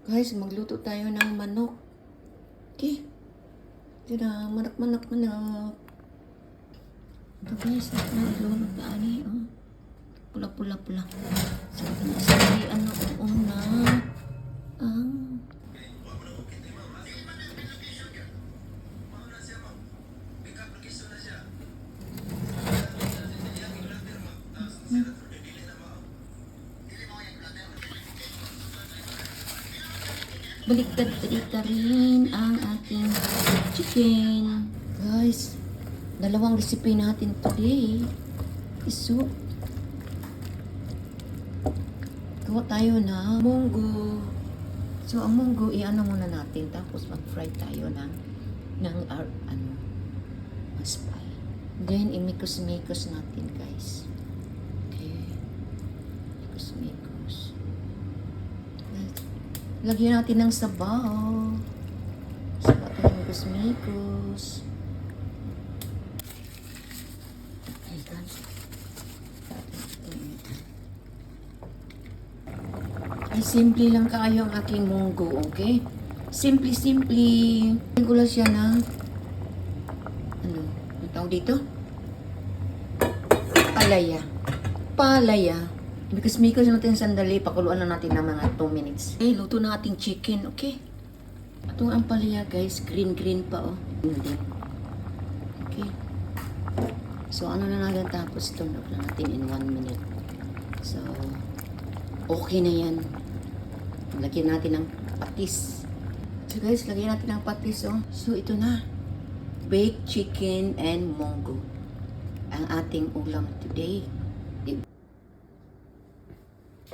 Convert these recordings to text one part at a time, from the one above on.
Guys, magluto tayo ng manok. Okay. Ito na, manok. Ito guys, naglulog na ani. Oh. Pula. So, pinasalian ko una ang baliktad rin ang ating chicken. Guys, dalawang recipe natin today. Soup. Gawa tayo na munggo. So, ang munggo, i-ano muna natin. Tapos, mag-fry tayo ng maspay. Then, imikos-mikos natin, guys. Okay. Mikos-mikos. Lagyan natin ng sabaw. Sabaw tayo mikos-mikos. Ay, simple lang kaayo ang aking munggo, okay? Simple. Tingnan ko lang siya ng ano tawag dito? Palaya. Mikos-mikos natin sandali, pakuluan na natin ng mga 2 minutes. Okay, luto na ating chicken, okay? Ito ang palaya, guys. Green pa, oh. Hindi. Okay. So, ano na natin tapos turn off na natin in 1 minute. So, okay na yan. Lagyan natin ng patis. So, guys, lagyan natin ng patis, oh. So, ito na. Baked chicken and munggo. Ang ating ulam today.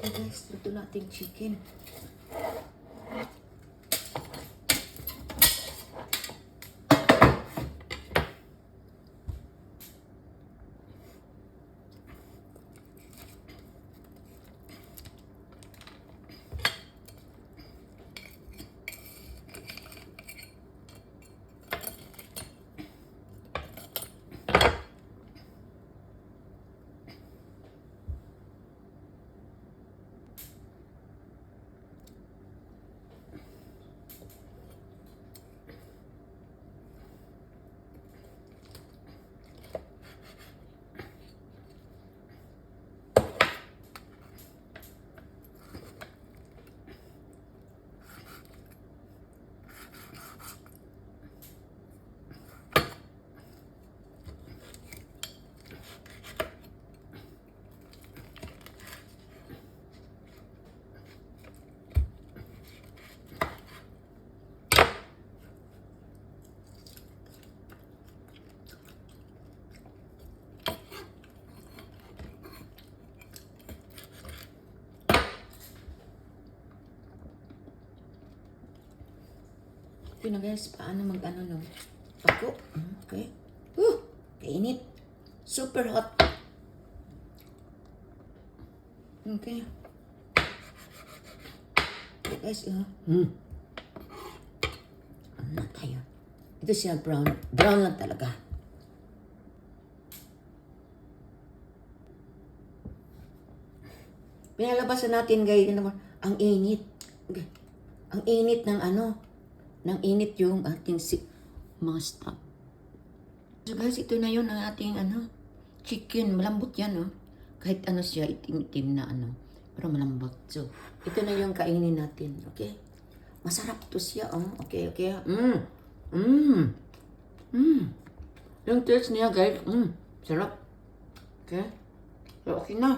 Okay guys, luto natin chicken. Ito na guys, paano mag-ano no? Pako. Okay. Kainit. Super hot. Okay. Okay guys, Ano na tayo? Ito siya brown. Brown lang talaga. Pinalabasan natin guys, ang init. Okay. Ang init ng ng init yung ating mga stuff. So guys, ito na yun ang ating chicken. Malambot yan, no? Kahit siya, itim na pero malambot. So, ito na yung kainin natin, okay? Masarap to siya, oh. Okay. Yung taste niya, guys, sarap. Okay? So, okay na.